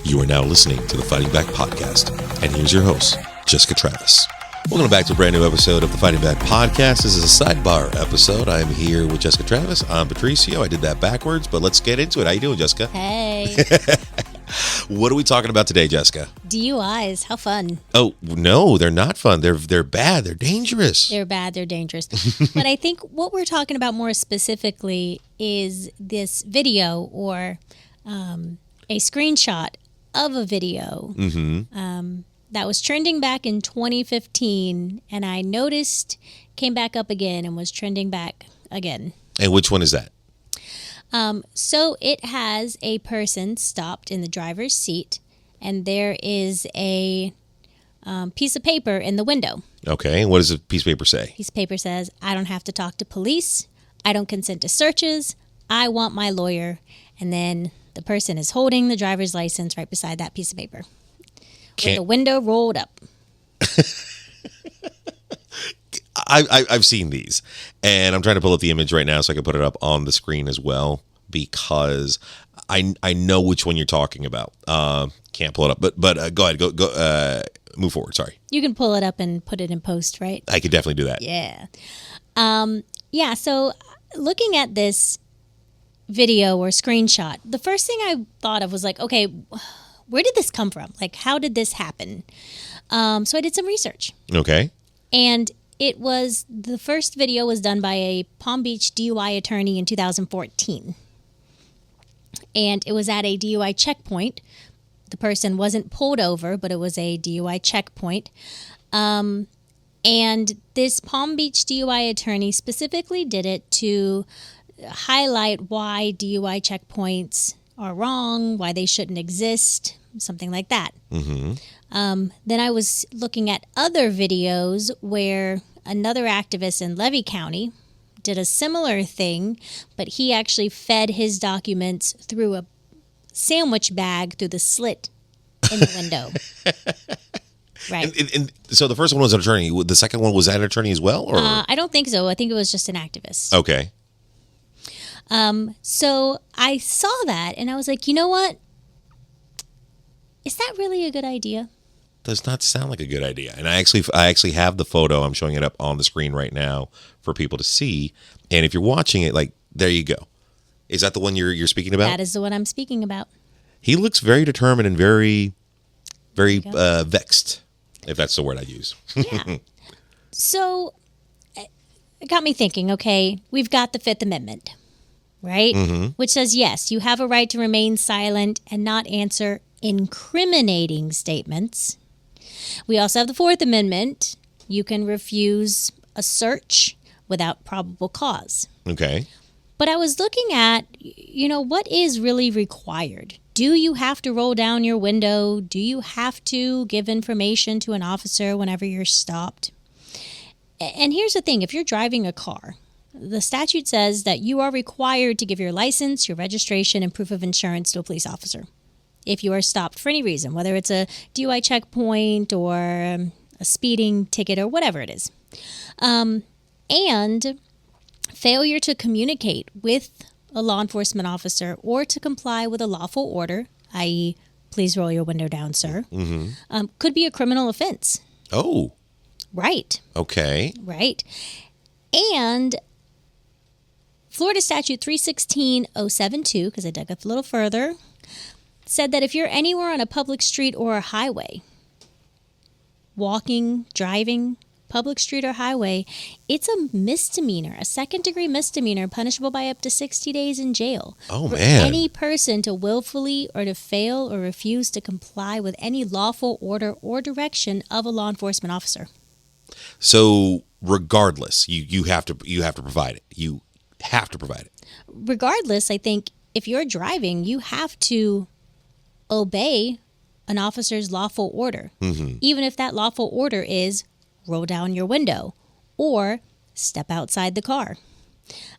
You are now listening to the Fighting Back Podcast, and here's your host, Jessica Travis. Welcome back to a brand new episode of the Fighting Back Podcast. This is a Sidebar episode. I'm here with Jessica Travis. I'm Patricio. I did that backwards, but let's get into it. How you doing, Jessica? Hey. What are we talking about today, Jessica? DUIs. How fun. Oh, no, they're not fun. They're bad. They're dangerous. They're bad. They're dangerous. But I think what we're talking about more specifically is this video or a screenshot of a video that was trending back in 2015, and I noticed came back up again and was trending back again. And which one is that? So it has a person stopped in the driver's seat, and there is a piece of paper in the window. Okay, and what does the piece of paper say? Piece of paper says, "I don't have to talk to police. I don't consent to searches. I want my lawyer." And then the person is holding the driver's license right beside that piece of paper with the window rolled up. I've seen these, and I'm trying to pull up the image right now so I can put it up on the screen as well, because I know which one you're talking about. Can't pull it up, but go ahead, go move forward. Sorry, you can pull it up and put it in post, right? I could definitely do that. Yeah. So looking at this video or screenshot, the first thing I thought of was like, okay, where did this come from? Like, how did this happen? So I did some research. Okay. And the first video was done by a Palm Beach DUI attorney in 2014. And it was at a DUI checkpoint. The person wasn't pulled over, but it was a DUI checkpoint. And this Palm Beach DUI attorney specifically did it to highlight why DUI checkpoints are wrong, why they shouldn't exist, something like that. Then I was looking at other videos where another activist in Levy County did a similar thing, but he actually fed his documents through a sandwich bag through the slit in the window. Right. And so the first one was an attorney. The second one, was that an attorney as well? Or? I don't think so. I think it was just an activist. Okay. So I saw that and I was like, you know what? Is that really a good idea? Does not sound like a good idea. And I actually have the photo. I'm showing it up on the screen right now for people to see. And if you're watching it, like, there you go. Is that the one you're speaking about? That is the one I'm speaking about. He looks very determined and very, very vexed, if that's the word I use. Yeah. So it got me thinking, okay, we've got the Fifth Amendment, right? Which says, yes, you have a right to remain silent and not answer incriminating statements. We also have the Fourth Amendment. You can refuse a search without probable cause. Okay. But I was looking at, what is really required? Do you have to roll down your window? Do you have to give information to an officer whenever you're stopped? And here's the thing. If you're driving a car, the statute says that you are required to give your license, your registration, and proof of insurance to a police officer if you are stopped for any reason, whether it's a DUI checkpoint or a speeding ticket or whatever it is. And failure to communicate with a law enforcement officer or to comply with a lawful order, i.e., please roll your window down, sir, could be a criminal offense. Oh. Right. Okay. Right. And Florida Statute 316.072, because I dug up a little further, said that if you're anywhere on a public street or a highway, walking, driving, public street or highway, it's a misdemeanor, a second-degree misdemeanor, punishable by up to 60 days in jail. Oh, for man. any person to willfully or to fail or refuse to comply with any lawful order or direction of a law enforcement officer. So regardless, you have to provide it. You have to provide it. Regardless, I think if you're driving, you have to obey an officer's lawful order, even if that lawful order is roll down your window or step outside the car.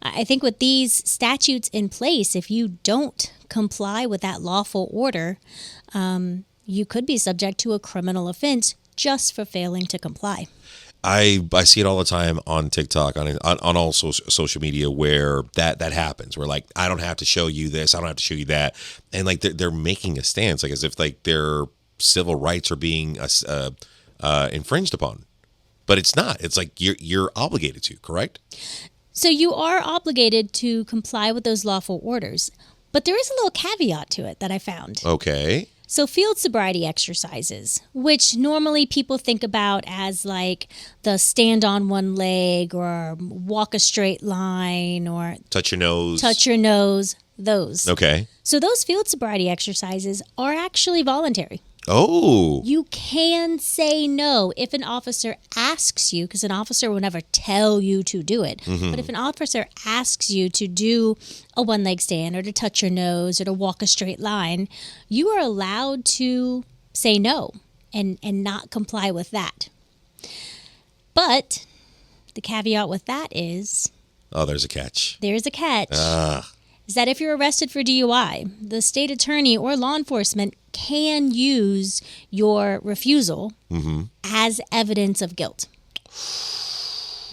I think with these statutes in place, if you don't comply with that lawful order, you could be subject to a criminal offense just for failing to comply. I see it all the time on TikTok, on all social media, where that happens. Where like, I don't have to show you this, I don't have to show you that, and like they're making a stance, like as if like their civil rights are being infringed upon, but it's not. It's like you're obligated to, correct? So you are obligated to comply with those lawful orders, but there is a little caveat to it that I found. Okay. So field sobriety exercises, which normally people think about as like the stand on one leg or walk a straight line or Touch your nose. Those. Okay. So those field sobriety exercises are actually voluntary. Oh. You can say no if an officer asks you, because an officer will never tell you to do it. Mm-hmm. But if an officer asks you to do a one-leg stand or to touch your nose or to walk a straight line, you are allowed to say no and not comply with that. But the caveat with that is... Oh, there's a catch. There's a catch. Is that if you're arrested for DUI, the state attorney or law enforcement can use your refusal as evidence of guilt.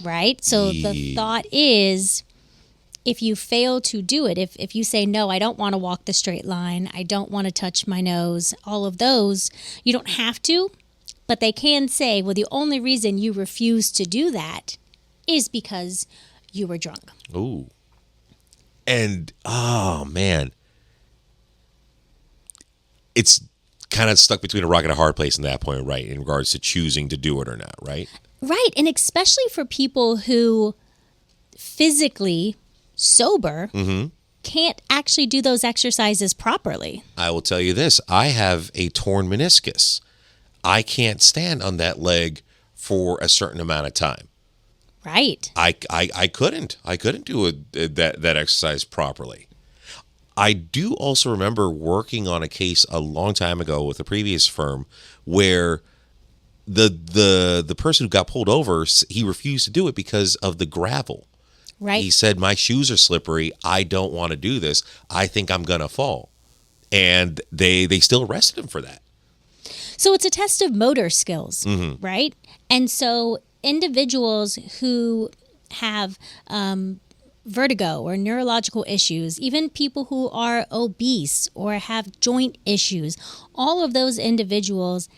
Right? So the thought is, if you fail to do it, if you say, no, I don't want to walk the straight line, I don't want to touch my nose, all of those, you don't have to, but they can say, well, the only reason you refuse to do that is because you were drunk. Ooh. And, oh, man, it's kind of stuck between a rock and a hard place in that point, right, in regards to choosing to do it or not, right? Right, and especially for people who physically sober can't actually do those exercises properly. I will tell you this. I have a torn meniscus. I can't stand on that leg for a certain amount of time. Right. I couldn't do that exercise properly. I do also remember working on a case a long time ago with a previous firm where the person who got pulled over, he refused to do it because of the gravel. Right. He said, my shoes are slippery. I don't want to do this. I think I'm going to fall. And they still arrested him for that. So it's a test of motor skills, right? And so individuals who have vertigo or neurological issues, even people who are obese or have joint issues, all of those individuals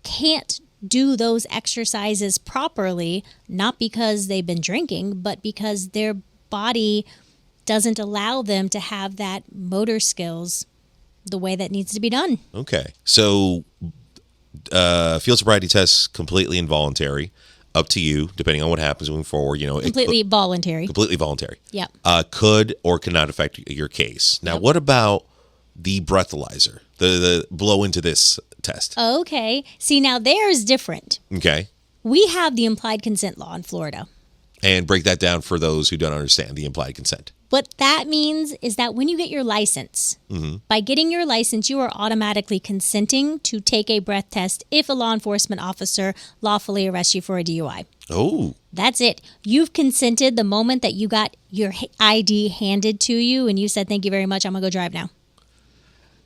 can't do those exercises properly, not because they've been drinking, but because their body doesn't allow them to have that motor skills the way that needs to be done. Okay. So field sobriety tests, completely involuntary. Up to you, depending on what happens moving forward. Completely voluntary. Completely voluntary. Yep. Could or could not affect your case. Now, what about the breathalyzer? The blow into this test. Okay. See, now there's different. Okay. We have the implied consent law in Florida. And break that down for those who don't understand the implied consent. What that means is that when you get your license, by getting your license, you are automatically consenting to take a breath test if a law enforcement officer lawfully arrests you for a DUI. Oh. That's it. You've consented the moment that you got your ID handed to you and you said, thank you very much, I'm going to go drive now.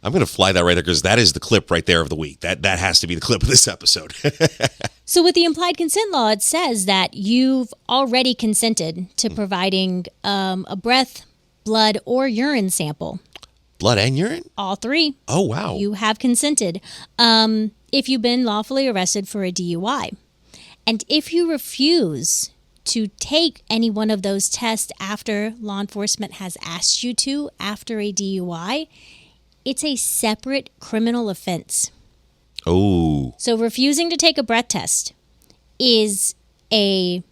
I'm going to fly that right there because that is the clip right there of the week. That has to be the clip of this episode. So with the implied consent law, it says that you've already consented to providing a breath, blood, or urine sample. Blood and urine? All three. Oh, wow. You have consented if you've been lawfully arrested for a DUI. And if you refuse to take any one of those tests after law enforcement has asked you to after a DUI, it's a separate criminal offense. Oh. So refusing to take a breath test is an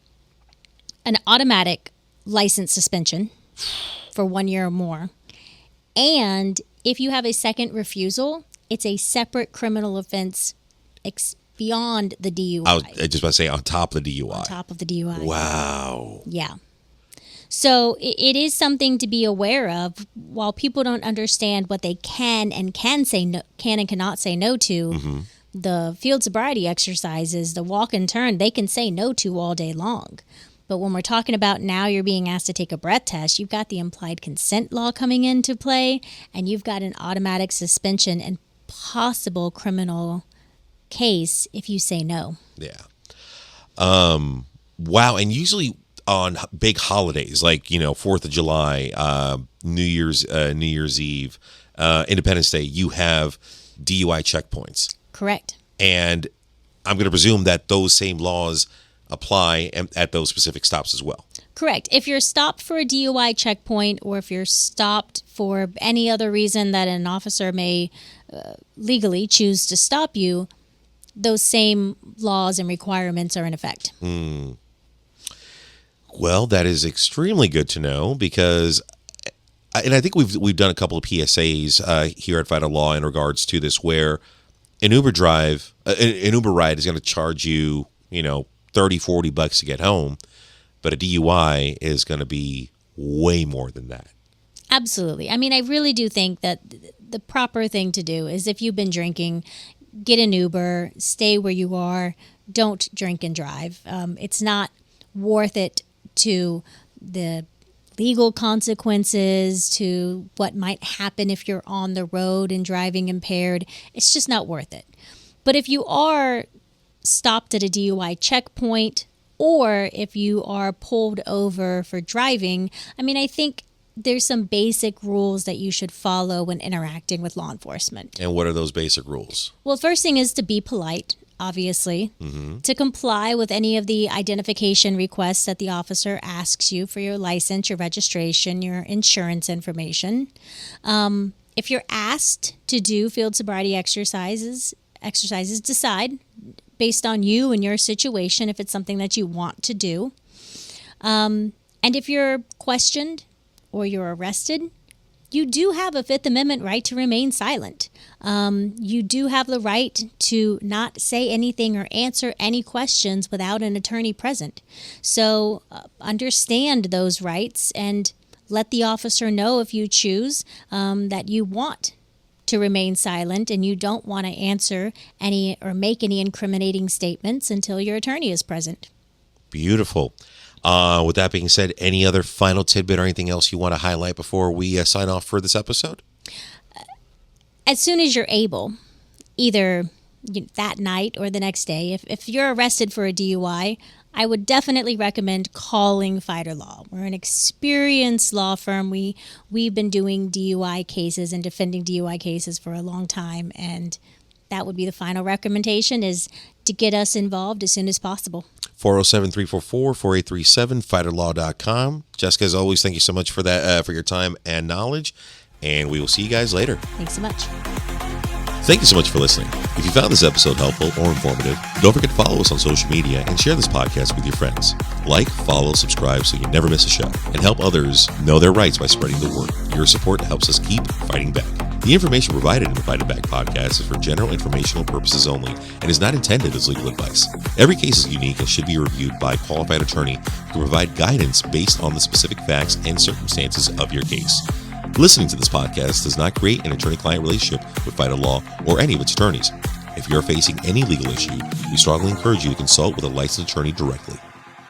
automatic license suspension for 1 year or more. And if you have a second refusal, it's a separate criminal offense beyond the DUI. I was just about to say on top of the DUI. On top of the DUI. Wow. Yeah. So it is something to be aware of. While people don't understand what they can and cannot say no to, the field sobriety exercises, the walk and turn, they can say no to all day long. But when we're talking about now you're being asked to take a breath test, you've got the implied consent law coming into play, and you've got an automatic suspension and possible criminal case if you say no. Yeah. Wow. And usually on big holidays like 4th of July, New Year's Eve, Independence Day, you have DUI checkpoints. Correct. And I'm going to presume that those same laws apply at those specific stops as well. Correct. If you're stopped for a DUI checkpoint, or if you're stopped for any other reason that an officer may legally choose to stop you, those same laws and requirements are in effect. Well, that is extremely good to know, because, and I think we've done a couple of PSAs here at Vital Law in regards to this, where an Uber ride is going to charge you, $30-$40 to get home, but a DUI is going to be way more than that. Absolutely. I mean, I really do think that the proper thing to do is, if you've been drinking, get an Uber, stay where you are, don't drink and drive. It's not worth it to the legal consequences, to what might happen if you're on the road and driving impaired. It's just not worth it. But if you are stopped at a DUI checkpoint, or if you are pulled over for driving, I mean, I think there's some basic rules that you should follow when interacting with law enforcement. And what are those basic rules? Well, first thing is to be polite, obviously, to comply with any of the identification requests that the officer asks you for your license, your registration, your insurance information. If you're asked to do field sobriety exercises, decide based on you and your situation if it's something that you want to do. And if you're questioned or you're arrested, you do have a Fifth Amendment right to remain silent. You do have the right to not say anything or answer any questions without an attorney present. So understand those rights and let the officer know, if you choose, that you want to remain silent and you don't want to answer any or make any incriminating statements until your attorney is present. Beautiful. With that being said, any other final tidbit or anything else you want to highlight before we sign off for this episode? As soon as you're able, either that night or the next day, if you're arrested for a DUI, I would definitely recommend calling Fighter Law. We're an experienced law firm. We've been doing DUI cases and defending DUI cases for a long time, and that would be the final recommendation, is to get us involved as soon as possible. 407-344-4837, fighterlaw.com. Jessica, as always, thank you so much for that, for your time and knowledge, and we will see you guys later. Thanks so much. Thank you so much for listening. If you found this episode helpful or informative, don't forget to follow us on social media and share this podcast with your friends. Like, follow, subscribe so you never miss a show, and help others know their rights by spreading the word. Your support helps us keep fighting back. The information provided in the Fight It Back podcast is for general informational purposes only and is not intended as legal advice. Every case is unique and should be reviewed by a qualified attorney who can provide guidance based on the specific facts and circumstances of your case. Listening to this podcast does not create an attorney-client relationship with Fighter Law or any of its attorneys. If you are facing any legal issue, we strongly encourage you to consult with a licensed attorney directly.